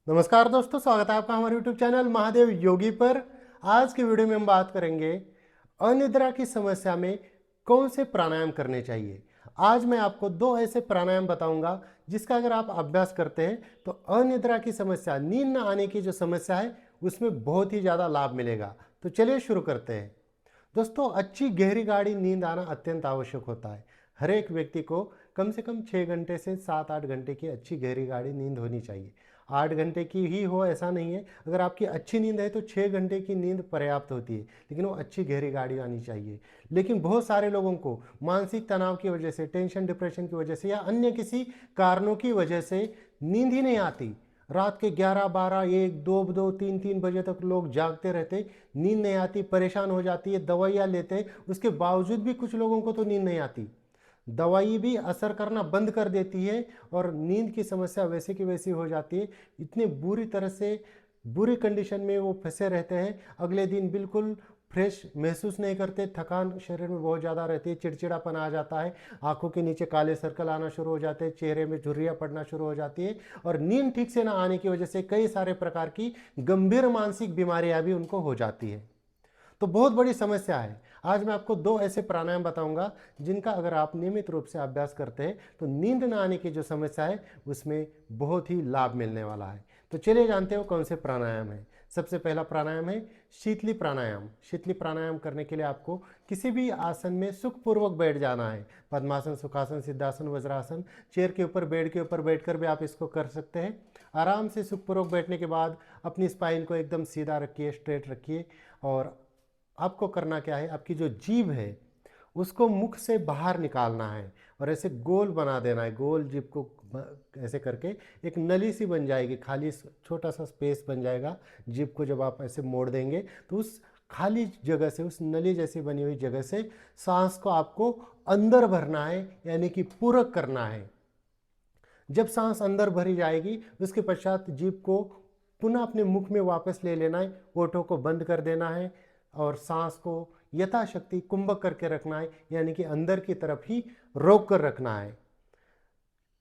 नमस्कार दोस्तों, स्वागत है आपका हमारे YouTube चैनल महादेव योगी पर। आज की वीडियो में हम बात करेंगे अनिद्रा की समस्या में कौन से प्राणायाम करने चाहिए। आज मैं आपको दो ऐसे प्राणायाम बताऊंगा जिसका अगर आप अभ्यास करते हैं तो अनिद्रा की समस्या, नींद न आने की जो समस्या है उसमें बहुत ही ज़्यादा लाभ मिलेगा। तो चलिए शुरू करते हैं। दोस्तों, अच्छी गहरी गाढ़ी नींद आना अत्यंत आवश्यक होता है। हर एक व्यक्ति को कम से कम 6 घंटे से 7-8 घंटे की अच्छी गहरी गाढ़ी नींद होनी चाहिए। 8 घंटे की ही हो ऐसा नहीं है। अगर आपकी अच्छी नींद है तो 6 घंटे की नींद पर्याप्त होती है, लेकिन वो अच्छी गहरी गाढ़ी आनी चाहिए। लेकिन बहुत सारे लोगों को मानसिक तनाव की वजह से, टेंशन डिप्रेशन की वजह से या अन्य किसी कारणों की वजह से नींद ही नहीं आती। रात के 11, 12, 1, 2, 3 बजे तक लोग जागते रहते, नींद नहीं आती, परेशान हो जाती है, दवाइयाँ लेते, उसके बावजूद भी कुछ लोगों को तो नींद नहीं आती। दवाई भी असर करना बंद कर देती है और नींद की समस्या वैसे की वैसी हो जाती है। इतने बुरी तरह से बुरी कंडीशन में वो फंसे रहते हैं, अगले दिन बिल्कुल फ्रेश महसूस नहीं करते, थकान शरीर में बहुत ज़्यादा रहती है, चिड़चिड़ापन आ जाता है, आंखों के नीचे काले सर्कल आना शुरू हो जाते हैं, चेहरे में झुर्रियाँ पड़ना शुरू हो जाती है और नींद ठीक से ना आने की वजह से कई सारे प्रकार की गंभीर मानसिक बीमारियाँ भी उनको हो जाती है। तो बहुत बड़ी समस्या है। आज मैं आपको दो ऐसे प्राणायाम बताऊंगा जिनका अगर आप नियमित रूप से अभ्यास करते हैं तो नींद न आने की जो समस्या है उसमें बहुत ही लाभ मिलने वाला है। तो चलिए जानते हो कौन से प्राणायाम है। सबसे पहला प्राणायाम है शीतली प्राणायाम। शीतली प्राणायाम करने के लिए आपको किसी भी आसन में सुखपूर्वक बैठ जाना है। पद्मासन, सुखासन, सिद्धासन, वज्रासन, चेयर के ऊपर, बेड के ऊपर बैठकर भी आप इसको कर सकते हैं। आराम से सुखपूर्वक बैठने के बाद अपनी स्पाइन को एकदम सीधा रखिए, स्ट्रेट रखिए और आपको करना क्या है, आपकी जो जीभ है उसको मुख से बाहर निकालना है और ऐसे गोल बना देना है। गोल जीभ को ऐसे करके एक नली सी बन जाएगी, खाली छोटा सा स्पेस बन जाएगा। जीभ को जब आप ऐसे मोड़ देंगे तो उस खाली जगह से, उस नली जैसी बनी हुई जगह से सांस को आपको अंदर भरना है, यानी कि पूरक करना है। जब सांस अंदर भरी जाएगी उसके पश्चात जीभ को पुनः अपने मुख में वापस ले लेना है, होठों को बंद कर देना है और सांस को यथाशक्ति कुंभक करके रखना है, यानी कि अंदर की तरफ ही रोक कर रखना है।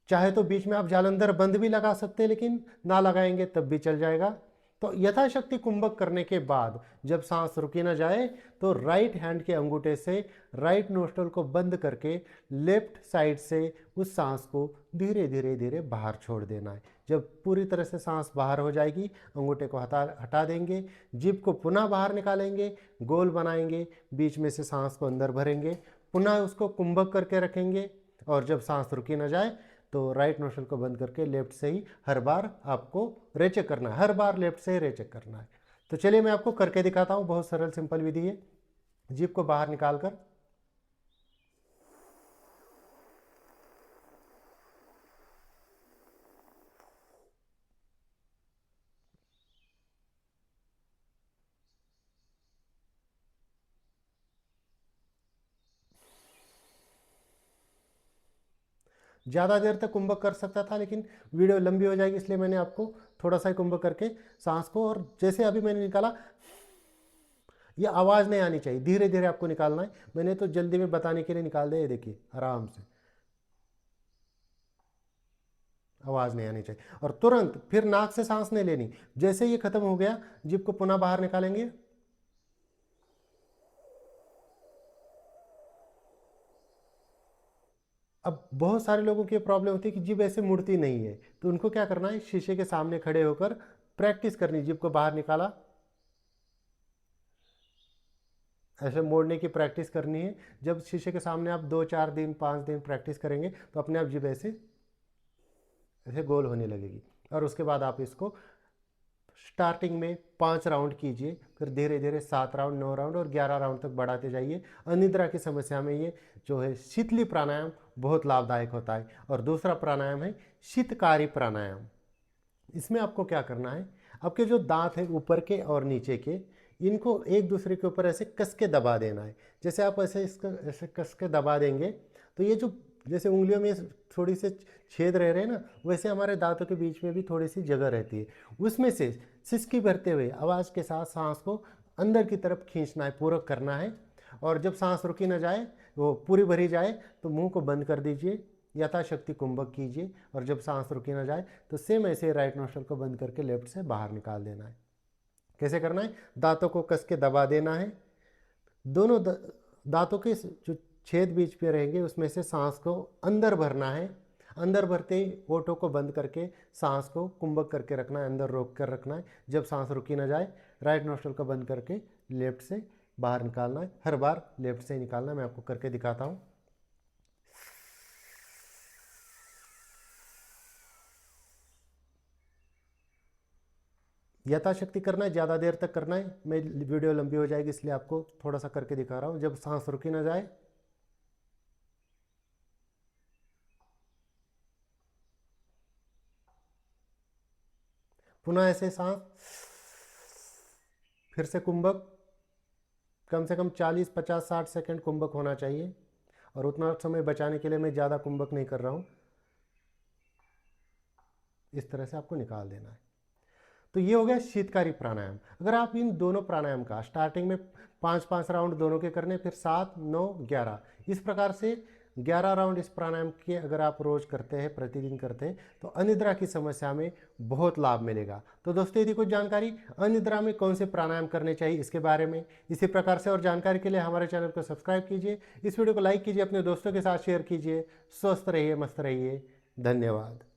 चाहे तो बीच में आप जालंधर बंद भी लगा सकते हैं, लेकिन ना लगाएंगे तब भी चल जाएगा। तो यथाशक्ति कुंभक करने के बाद जब सांस रुकी ना जाए तो राइट हैंड के अंगूठे से राइट नोस्ट्रल को बंद करके लेफ्ट साइड से उस सांस को धीरे धीरे धीरे बाहर छोड़ देना है। जब पूरी तरह से सांस बाहर हो जाएगी, अंगूठे को हटा देंगे, जीभ को पुनः बाहर निकालेंगे, गोल बनाएंगे, बीच में से सांस को अंदर भरेंगे, पुनः उसको कुंभक करके रखेंगे और जब सांस रुकी ना जाए तो राइट नोस्ट्रल को बंद करके लेफ्ट से ही हर बार आपको रेचेक करना है, हर बार लेफ्ट से ही रेचेक करना है। तो चलिए मैं आपको करके दिखाता हूँ। बहुत सरल सिंपल विधि है। जीभ को बाहर निकालकर ज़्यादा देर तक कुंभक कर सकता था, लेकिन वीडियो लंबी हो जाएगी इसलिए मैंने आपको थोड़ा सा ही कुंभक करके सांस को, और जैसे अभी मैंने निकाला ये आवाज़ नहीं आनी चाहिए, धीरे धीरे आपको निकालना है। मैंने तो जल्दी में बताने के लिए निकाल दिया, ये देखिए आराम से, आवाज़ नहीं आनी चाहिए। और तुरंत फिर नाक से सांस नहीं लेनी। जैसे ये खत्म हो गया, जीभ को पुनः बाहर निकालेंगे। अब बहुत सारे लोगों की प्रॉब्लम होती है कि जीभ ऐसे मुड़ती नहीं है, तो उनको क्या करना है, शीशे के सामने खड़े होकर प्रैक्टिस करनी। जीभ को बाहर निकाला, ऐसे मोड़ने की प्रैक्टिस करनी है। जब शीशे के सामने आप 2-4 दिन 5 दिन प्रैक्टिस करेंगे तो अपने आप जीभ ऐसे ऐसे गोल होने लगेगी। और उसके बाद आप इसको स्टार्टिंग में 5 राउंड कीजिए, फिर धीरे धीरे 7 राउंड, 9 राउंड और 11 राउंड तक बढ़ाते जाइए। अनिद्रा की समस्या में ये जो है शीतली प्राणायाम बहुत लाभदायक होता है। और दूसरा प्राणायाम है शीतकारी प्राणायाम। इसमें आपको क्या करना है, आपके जो दांत हैं ऊपर के और नीचे के, इनको एक दूसरे के ऊपर ऐसे कस के दबा देना है। जैसे आप ऐसे इसको ऐसे कस के दबा देंगे तो ये जो जैसे उंगलियों में थोड़ी से छेद रह रहे हैं ना, वैसे हमारे दांतों के बीच में भी थोड़ी सी जगह रहती है। उसमें से सिसकी भरते हुए आवाज़ के साथ सांस को अंदर की तरफ खींचना है, पूरक करना है। और जब सांस रुकी ना जाए, वो पूरी भरी जाए तो मुंह को बंद कर दीजिए, यथाशक्ति कुंभक कीजिए और जब सांस रुकी ना जाए तो सेम ऐसे राइट नोस्ट्रल को बंद करके लेफ्ट से बाहर निकाल देना है। कैसे करना है? दांतों को कस के दबा देना है। दोनों दांतों के जो छेद बीच पे रहेंगे उसमें से सांस को अंदर भरना है। अंदर भरते ही ओठों को बंद करके सांस को कुंभक करके रखना है, अंदर रोक कर रखना है। जब सांस रुकी ना जाए राइट नोस्ट्रल को बंद करके लेफ्ट से बाहर निकालना है। हर बार लेफ्ट से ही निकालना है। मैं आपको करके दिखाता हूँ। यथाशक्ति करना है, ज़्यादा देर तक करना है। मैं वीडियो लंबी हो जाएगी इसलिए आपको थोड़ा सा करके दिखा रहा हूँ। जब सांस रुकी ना जाए पुनः ऐसे सांस, फिर से कुंभक। कम से कम 40, 50, 60 सेकंड कुंभक होना चाहिए और उतना समय बचाने के लिए मैं ज़्यादा कुंभक नहीं कर रहा हूँ। इस तरह से आपको निकाल देना है। तो ये हो गया शीतकारी प्राणायाम। अगर आप इन दोनों प्राणायाम का स्टार्टिंग में 5-5 राउंड दोनों के करने, फिर 7, 9, 11 इस प्रकार से 11 राउंड इस प्राणायाम के अगर आप रोज करते हैं, प्रतिदिन करते हैं, तो अनिद्रा की समस्या में बहुत लाभ मिलेगा। तो दोस्तों यदि कुछ जानकारी अनिद्रा में कौन से प्राणायाम करने चाहिए इसके बारे में, इसी प्रकार से और जानकारी के लिए हमारे चैनल को सब्सक्राइब कीजिए, इस वीडियो को लाइक कीजिए, अपने दोस्तों के साथ शेयर कीजिए। स्वस्थ रहिए, मस्त रहिए। धन्यवाद।